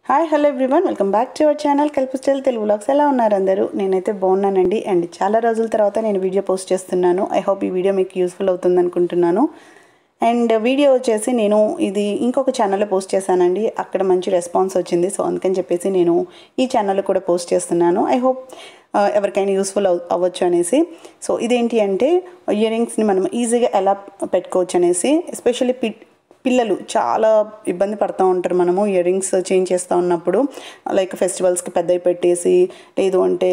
Hi hello everyone, welcome back to our channel Kalpa style Telugu vlogs. ఎలా ఉన్నారు అందరూ? నేనైతే బాగున్నానండి. అండ్ చాలా రోజుల తర్వాత నేను వీడియో పోస్ట్ చేస్తున్నాను. ఐ హోప్ ఈ వీడియో మీకు యూస్ఫుల్ అవుతుంది అనుకుంటున్నాను. అండ్ వీడియో వచ్చేసి నేను ఇది ఇంకొక ఛానల్లో పోస్ట్ చేశానండి. అక్కడ మంచి రెస్పాన్స్ వచ్చింది. సో అందుకని చెప్పేసి నేను ఈ ఛానల్లో కూడా పోస్ట్ చేస్తున్నాను. ఐ హోప్ ఎవరికైనా యూస్ఫుల్ అవ్వచ్చు అనేసి. సో ఇదేంటి అంటే ఇయర్ రింగ్స్ని మనం ఈజీగా ఎలా పెట్టుకోవచ్చు అనేసి. ఎస్పెషల్లీ పిల్లలు చాలా ఇబ్బంది పడుతూ ఉంటారు. మనము ఇయర్ రింగ్స్ చేంజ్ చేస్తూ ఉన్నప్పుడు లైక్ ఫెస్టివల్స్కి పెద్దవి పెట్టేసి, లేదు అంటే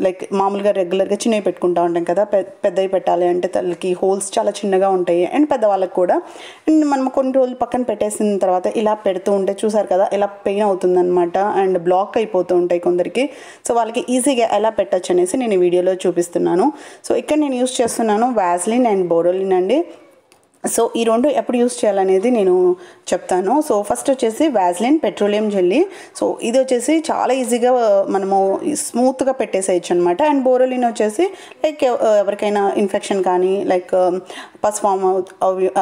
లైక్ మామూలుగా రెగ్యులర్గా చిన్నవి పెట్టుకుంటూ ఉంటాం కదా. పెద్దవి పెట్టాలి అంటే తలకి హోల్స్ చాలా చిన్నగా ఉంటాయి. అండ్ పెద్దవాళ్ళకి కూడా. అండ్ మనం కొన్ని రోజులు పక్కన పెట్టేసిన తర్వాత ఇలా పెడుతూ ఉంటే చూసారు కదా, ఇలా పెయిన్ అవుతుందన్నమాట. అండ్ బ్లాక్ అయిపోతూ ఉంటాయి కొందరికి. సో వాళ్ళకి ఈజీగా ఎలా పెట్టచ్చు అనేసి నేను ఈ వీడియోలో చూపిస్తున్నాను. సో ఇక్కడ నేను యూస్ చేస్తున్నాను వాజ్లిన్ అండ్ బోరోలిన్ అండి. సో ఈ రెండు ఎప్పుడు యూస్ చేయాలనేది నేను చెప్తాను. సో ఫస్ట్ వచ్చేసి వాజ్లిన్ పెట్రోలియం జెల్లీ. సో ఇది వచ్చేసి చాలా ఈజీగా మనము స్మూత్గా పెట్టేసేయచ్చు అనమాట. అండ్ బోరోలిన్ వచ్చేసి లైక్ ఎవరికైనా ఇన్ఫెక్షన్ కానీ లైక్ పస్ ఫామ్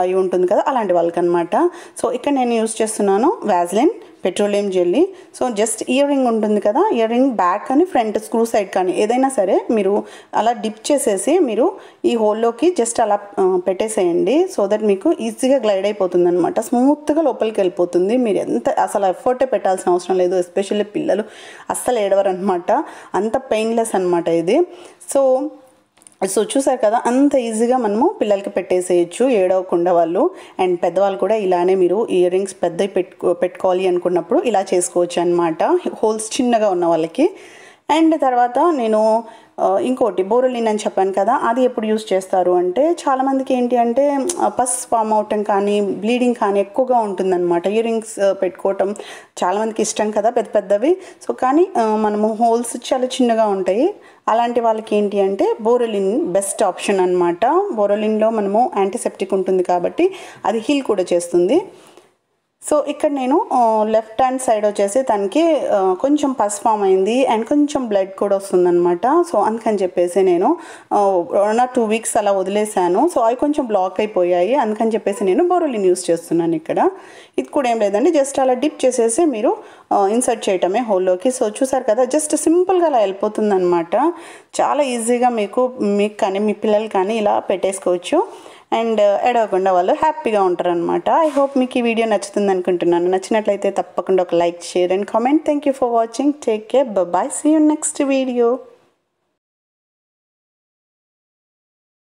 అవి ఉంటుంది కదా, అలాంటి వాళ్ళకి అనమాట. సో ఇక్కడ నేను యూస్ చేస్తున్నాను Vaseline petroleum jelly. So just ear ring ఉంటుంది కదా, ఇయర్ రింగ్ బ్యాక్ కానీ ఫ్రంట్ స్క్రూ సైడ్ కానీ ఏదైనా సరే మీరు అలా డిప్ చేసేసి మీరు ఈ హోల్లోకి జస్ట్ అలా పెట్టేసేయండి. సో దట్ మీకు ఈజీగా గ్లైడ్ అయిపోతుంది అనమాట. స్మూత్గా లోపలికి వెళ్ళిపోతుంది. మీరు ఎంత అసలు ఎఫర్టే పెట్టాల్సిన అవసరం లేదు. ఎస్పెషల్లీ పిల్లలు అస్సలు ఏడవరు అనమాట. అంత పెయిన్లెస్ అనమాట ఇది. సో చూసారు కదా, అంత ఈజీగా మనము పిల్లలకి పెట్టేసేయచ్చు ఏడవకుండా వాళ్ళు. అండ్ పెద్దవాళ్ళు కూడా ఇలానే మీరు ఇయర్ రింగ్స్ పెద్దవి పెట్టుకోవాలి అనుకున్నప్పుడు ఇలా చేసుకోవచ్చు అనమాట, హోల్స్ చిన్నగా ఉన్న వాళ్ళకి. అండ్ తర్వాత నేను ఇంకోటి బోరోలిన్ అని చెప్పాను కదా, అది ఎప్పుడు యూస్ చేస్తారు అంటే చాలామందికి ఏంటి అంటే పస్ ఫామ్ అవటం కానీ బ్లీడింగ్ కానీ ఎక్కువగా ఉంటుందన్నమాట. ఇయర్ రింగ్స్ పెట్టుకోవటం చాలామందికి ఇష్టం కదా పెద్ద పెద్దవి. సో కానీ మనము హోల్స్ చాలా చిన్నగా ఉంటాయి. అలాంటి వాళ్ళకి ఏంటి అంటే బోరోలిన్ బెస్ట్ ఆప్షన్ అనమాట. బోరోలిన్లో మనము యాంటీసెప్టిక్ ఉంటుంది కాబట్టి అది హీల్ కూడా చేస్తుంది. సో ఇక్కడ నేను లెఫ్ట్ హ్యాండ్ సైడ్ వచ్చేసి తనకి కొంచెం పస్ ఫామ్ అయింది అండ్ కొంచెం బ్లడ్ కూడా వస్తుందన్నమాట. సో అందుకని చెప్పేసి నేను 1 or 2 weeks అలా వదిలేసాను. సో అవి కొంచెం బ్లాక్ అయిపోయాయి. అందుకని చెప్పేసి నేను బోరోలిన్ యూస్ చేస్తున్నాను ఇక్కడ. ఇది కూడా ఏం లేదండి, జస్ట్ అలా డిప్ చేసేసి మీరు ఇన్సర్ట్ చేయటమే హోల్లోకి. సో చూసారు కదా, జస్ట్ సింపుల్గా అలా వెళ్ళిపోతుంది అనమాట. చాలా ఈజీగా మీకు కానీ మీ పిల్లలు కానీ ఇలా పెట్టేసుకోవచ్చు. అండ్ ఎడవకుండా వాళ్ళు హ్యాపీగా ఉంటారనమాట. ఐ హోప్ మీకు ఈ వీడియో నచ్చుతుంది అనుకుంటున్నాను. నచ్చినట్లయితే తప్పకుండా ఒక like, share and comment. Thank you for watching. Take care, bye, see you next video.